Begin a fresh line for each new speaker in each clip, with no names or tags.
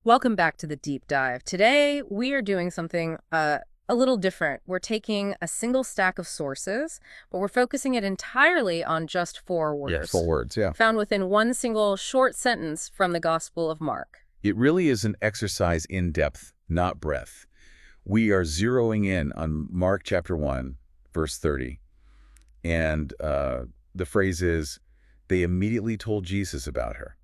Welcome back to the deep dive. Today, we are doing something a little different. We're taking a single stack of sources, but we're focusing it entirely on just four
Yes,
words,
full words, yeah.
found within one single short sentence from the Gospel of Mark.
It really is an exercise in depth, not breadth. We are zeroing in on Mark chapter 1, verse 30. And the phrase is, they immediately told Jesus about her.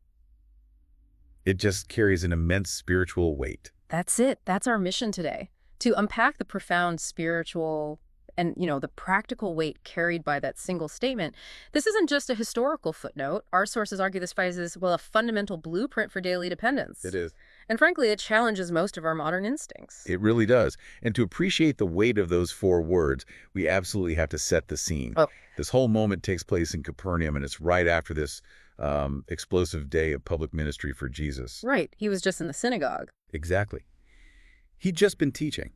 It just carries an immense spiritual weight.
That's it. That's our mission today, to unpack the profound spiritual and, the practical weight carried by that single statement. This isn't just a historical footnote. Our sources argue this phrase is, well, a fundamental blueprint for daily dependence.
It is.
And frankly, it challenges most of our modern instincts.
It really does. And to appreciate the weight of those four words, we absolutely have to set the scene.
Oh.
This whole moment takes place in Capernaum, and it's right after this explosive day of public ministry for Jesus.
Right. He was just in the synagogue.
Exactly. He'd just been teaching,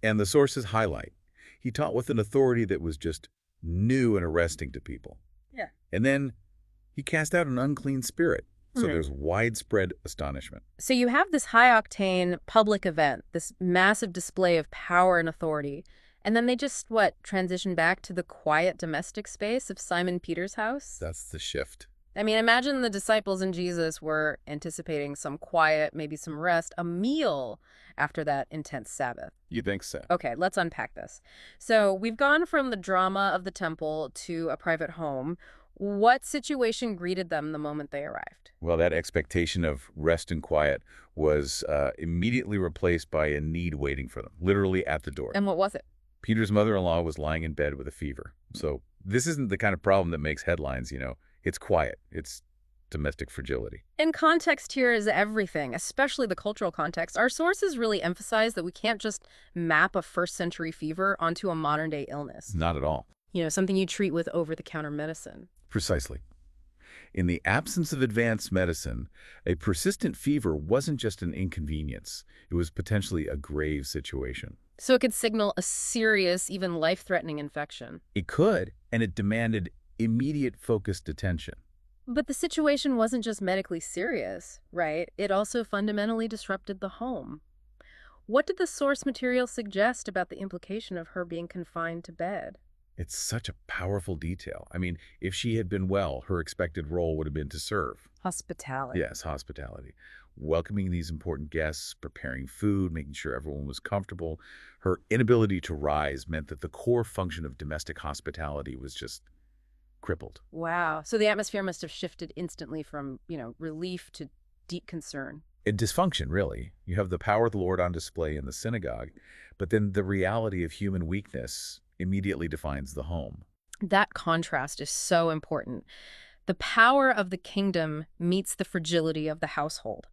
and the sources highlight. He taught with an authority that was just new and arresting to people.
Yeah.
And then he cast out an unclean spirit. So
Hmm.
there's widespread astonishment.
So you have this high-octane public event, this massive display of power and authority, and then they just, transition back to the quiet domestic space of Simon Peter's house?
That's the shift.
I mean, imagine the disciples and Jesus were anticipating some quiet, maybe some rest, a meal after that intense Sabbath.
You think so?
Okay, let's unpack this. So we've gone from the drama of the temple to a private home. What situation greeted them the moment they arrived?
Well, that expectation of rest and quiet was immediately replaced by a need waiting for them, literally at the door.
And what was it?
Peter's mother-in-law was lying in bed with a fever. So this isn't the kind of problem that makes headlines. It's quiet. It's domestic fragility.
And context here is everything, especially the cultural context. Our sources really emphasize that we can't just map a first-century fever onto a modern-day illness.
Not at all.
Something you treat with over-the-counter medicine.
Precisely. In the absence of advanced medicine, a persistent fever wasn't just an inconvenience. It was potentially a grave situation.
So it could signal a serious, even life-threatening infection.
It could, and it demanded immediate focused attention.
But the situation wasn't just medically serious, right? It also fundamentally disrupted the home. What did the source material suggest about the implication of her being confined to bed?
It's such a powerful detail. I mean, if she had been well, her expected role would have been to serve.
Hospitality.
Yes, hospitality. Welcoming these important guests, preparing food, making sure everyone was comfortable. Her inability to rise meant that the core function of domestic hospitality was just crippled.
Wow. So the atmosphere must have shifted instantly from, relief to deep concern.
A dysfunction, really. You have the power of the Lord on display in the synagogue, but then the reality of human weakness immediately defines the home.
That contrast is so important. The power of the kingdom meets the fragility of the household.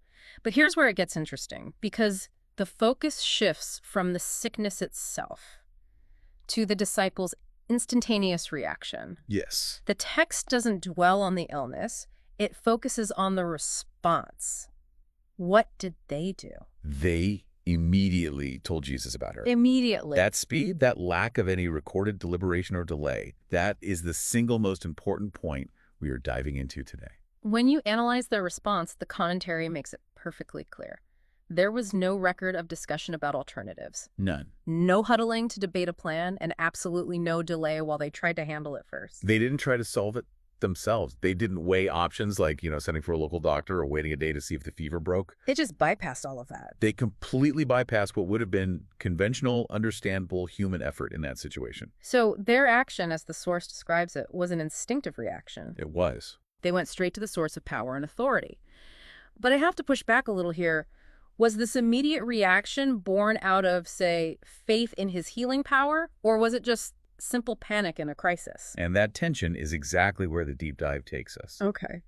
But here's where it gets interesting, because the focus shifts from the sickness itself to the disciples' instantaneous reaction.
Yes.
The text doesn't dwell on the illness, it focuses on the response. What did they do?
They immediately told Jesus about her.
Immediately.
That speed, that lack of any recorded deliberation or delay, that is the single most important point we are diving into today.
When you analyze their response, the commentary makes it perfectly clear. There was no record of discussion about alternatives.
None.
No huddling to debate a plan, and absolutely no delay while they tried to handle it first.
They didn't try to solve it themselves. They didn't weigh options like, sending for a local doctor or waiting a day to see if the fever broke.
They just bypassed all of that.
They completely bypassed what would have been conventional, understandable human effort in that situation.
So their action, as the source describes it, was an instinctive reaction.
It was.
They went straight to the source of power and authority. But I have to push back a little here. Was this immediate reaction born out of, say, faith in his healing power, or was it just simple panic in a crisis?
And that tension is exactly where the deep dive takes us.
Okay.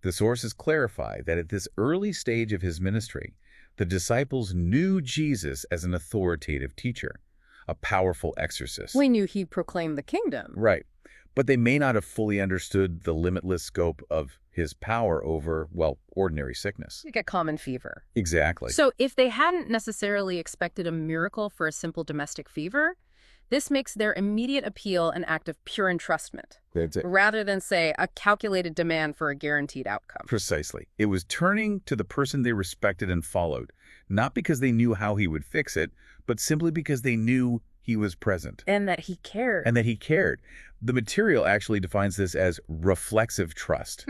The sources clarify that at this early stage of his ministry, the disciples knew Jesus as an authoritative teacher, a powerful exorcist.
We knew he proclaimed the kingdom.
Right. But they may not have fully understood the limitless scope of his power over, ordinary sickness.
Like a common fever.
Exactly.
So if they hadn't necessarily expected a miracle for a simple domestic fever, This makes their immediate appeal an act of pure entrustment,
That's it.
rather than, say, a calculated demand for a guaranteed outcome.
Precisely. It was turning to the person they respected and followed, not because they knew how he would fix it, but simply because they knew he was present.
And that he cared.
And that he cared. The material actually defines this as reflexive trust.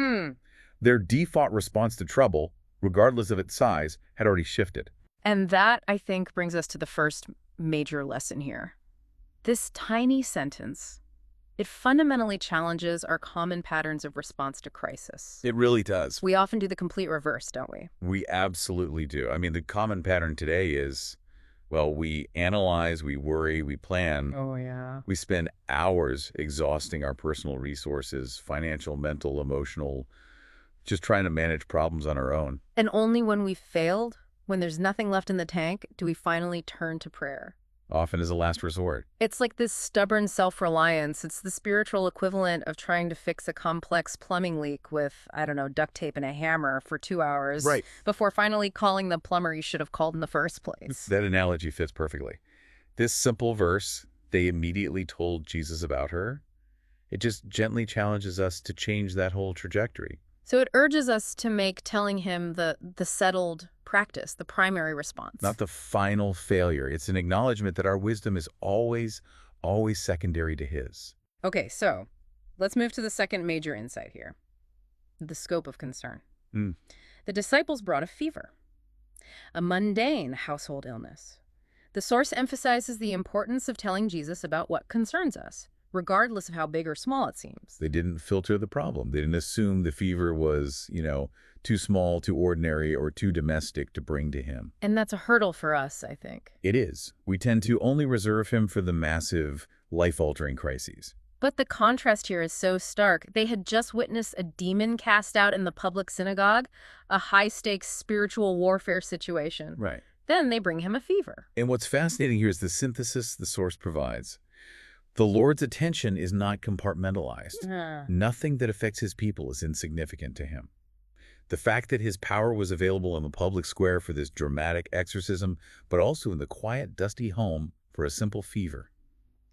Their default response to trouble, regardless of its size, had already shifted.
And that, I think, brings us to the first major lesson here. This tiny sentence, it fundamentally challenges our common patterns of response to crisis.
It really does.
We often do the complete reverse, don't we?
We absolutely do. I mean, the common pattern today is, well, we analyze, we worry, we plan.
Oh, yeah.
We spend hours exhausting our personal resources, financial, mental, emotional, just trying to manage problems on our own.
And only when we've failed, when there's nothing left in the tank, do we finally turn to prayer.
Often as a last resort.
It's like this stubborn self-reliance. It's the spiritual equivalent of trying to fix a complex plumbing leak with, I don't know, duct tape and a hammer for 2 hours.
Right.
Before finally calling the plumber you should have called in the first place.
That analogy fits perfectly. This simple verse, they immediately told Jesus about her. It just gently challenges us to change that whole trajectory.
So it urges us to make telling him the settled practice, the primary response.
Not the final failure. It's an acknowledgement that our wisdom is always secondary to his.
Okay, so let's move to the second major insight here. The scope of concern. The disciples brought a fever, a mundane household illness. The source emphasizes the importance of telling Jesus about what concerns us, regardless of how big or small it seems.
They didn't filter the problem. They didn't assume the fever was, too small, too ordinary, or too domestic to bring to him.
And that's a hurdle for us, I think.
It is. We tend to only reserve him for the massive, life-altering crises.
But the contrast here is so stark. They had just witnessed a demon cast out in the public synagogue, a high-stakes spiritual warfare situation.
Right.
Then they bring him a fever.
And what's fascinating here is the synthesis the source provides. The Lord's attention is not compartmentalized. Nothing that affects his people is insignificant to him. The fact that his power was available in the public square for this dramatic exorcism, but also in the quiet, dusty home for a simple fever,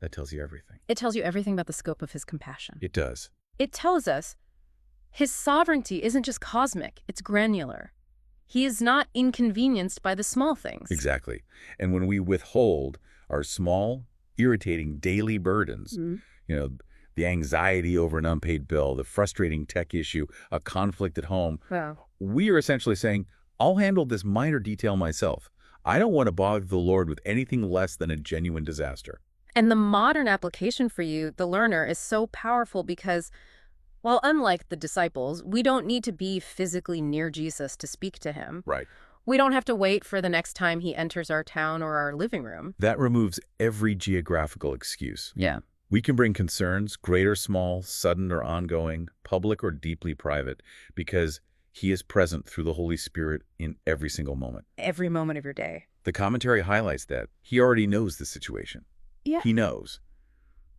that tells you everything.
It tells you everything about the scope of his compassion.
It does.
It tells us his sovereignty isn't just cosmic, it's granular. He is not inconvenienced by the small things.
Exactly. And when we withhold our small, irritating daily burdens, the anxiety over an unpaid bill, the frustrating tech issue, a conflict at home, we are essentially saying, I'll handle this minor detail myself. I don't want to bother the Lord with anything less than a genuine disaster.
And the modern application for you, the learner, is so powerful because, while unlike the disciples, we don't need to be physically near Jesus to speak to him.
Right.
We don't have to wait for the next time he enters our town or our living room.
That removes every geographical excuse.
Yeah.
We can bring concerns, great or small, sudden or ongoing, public or deeply private, because he is present through the Holy Spirit in every single moment.
Every moment of your day.
The commentary highlights that. He already knows the situation.
Yeah.
He knows.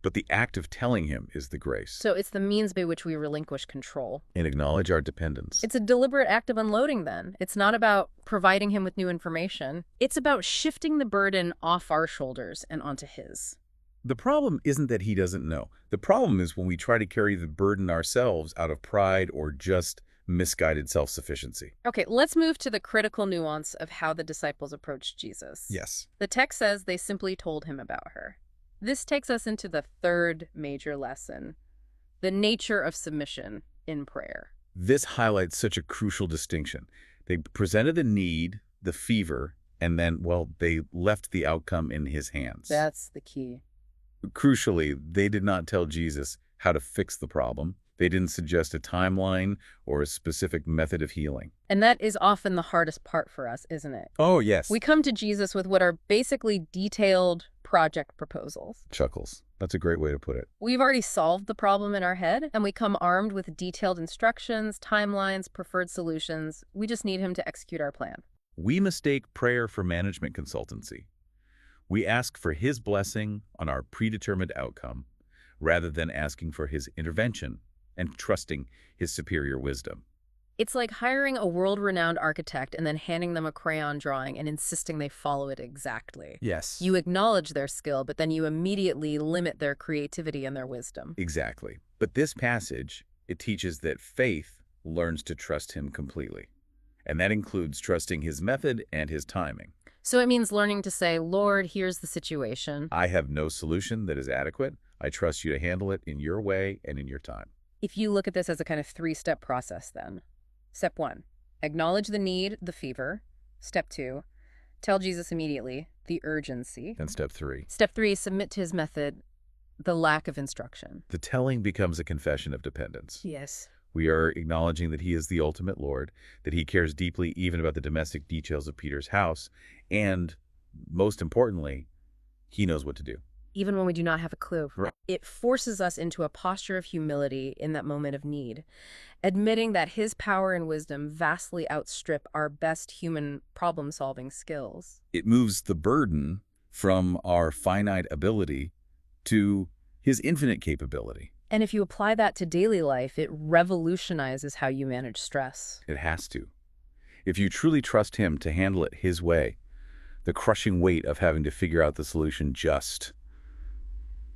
But the act of telling him is the grace.
So it's the means by which we relinquish control.
And acknowledge our dependence.
It's a deliberate act of unloading then. It's not about providing him with new information. It's about shifting the burden off our shoulders and onto his.
The problem isn't that he doesn't know. The problem is when we try to carry the burden ourselves out of pride or just misguided self-sufficiency.
Okay, let's move to the critical nuance of how the disciples approached Jesus.
Yes.
The text says they simply told him about her. This takes us into the third major lesson, the nature of submission in prayer.
This highlights such a crucial distinction. They presented the need, the fever, and then, they left the outcome in his hands.
That's the key.
Crucially, they did not tell Jesus how to fix the problem. They didn't suggest a timeline or a specific method of healing.
And that is often the hardest part for us, isn't it?
Oh, yes.
We come to Jesus with what are basically detailed project proposals.
Chuckles. That's a great way to put it.
We've already solved the problem in our head, and we come armed with detailed instructions, timelines, preferred solutions. We just need him to execute our plan.
We mistake prayer for management consultancy. We ask for his blessing on our predetermined outcome, rather than asking for his intervention and trusting his superior wisdom.
It's like hiring a world-renowned architect and then handing them a crayon drawing and insisting they follow it exactly.
Yes.
You acknowledge their skill, but then you immediately limit their creativity and their wisdom.
Exactly. But this passage, it teaches that faith learns to trust him completely. And that includes trusting his method and his timing.
So it means learning to say, Lord, here's the situation.
I have no solution that is adequate. I trust you to handle it in your way and in your time.
If you look at this as a kind of three-step process then. Step 1, acknowledge the need, the fever. Step 2, tell Jesus immediately, the urgency.
And step 3,
Step 3, submit to his method, the lack of instruction.
the telling becomes a confession of dependence.
Yes.
We are acknowledging that he is the ultimate Lord, that he cares deeply even about the domestic details of Peter's house, and most importantly, he knows what to do.
Even when we do not have a clue.
Right.
It forces us into a posture of humility in that moment of need, admitting that his power and wisdom vastly outstrip our best human problem-solving skills.
It moves the burden from our finite ability to his infinite capability.
And if you apply that to daily life, it revolutionizes how you manage stress.
It has to. If you truly trust him to handle it his way, the crushing weight of having to figure out the solution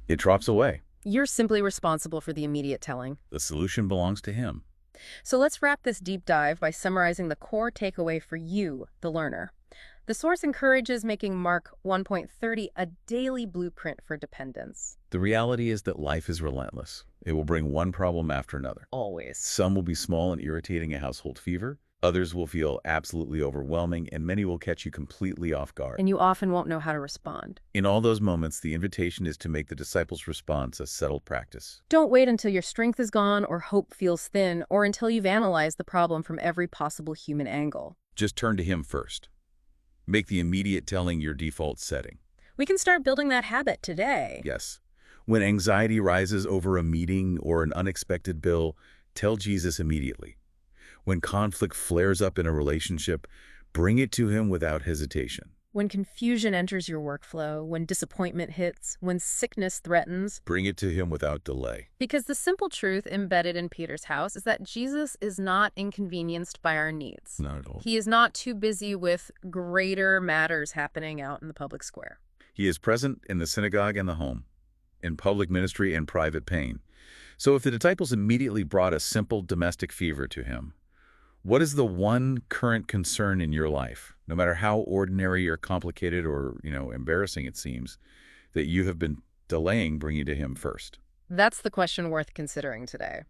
it drops away.
You're simply responsible for the immediate telling.
The solution belongs to him.
So let's wrap this deep dive by summarizing the core takeaway for you, the learner. The source encourages making Mark 1.30 a daily blueprint for dependence.
The reality is that life is relentless. It will bring one problem after another.
Always.
Some will be small and irritating, a household fever. Others will feel absolutely overwhelming, and many will catch you completely off guard.
And you often won't know how to respond.
In all those moments, the invitation is to make the disciples' response a settled practice.
Don't wait until your strength is gone or hope feels thin or until you've analyzed the problem from every possible human angle.
Just turn to him first. Make the immediate telling your default setting.
We can start building that habit today.
Yes. When anxiety rises over a meeting or an unexpected bill, tell Jesus immediately. When conflict flares up in a relationship, bring it to him without hesitation.
When confusion enters your workflow, when disappointment hits, when sickness threatens.
Bring it to him without delay.
Because the simple truth embedded in Peter's house is that Jesus is not inconvenienced by our needs.
Not at all.
He is not too busy with greater matters happening out in the public square.
He is present in the synagogue and the home, in public ministry and private pain. So if the disciples immediately brought a simple domestic fever to him, what is the one current concern in your life, no matter how ordinary or complicated or, embarrassing it seems, that you have been delaying bringing to him first?
That's the question worth considering today.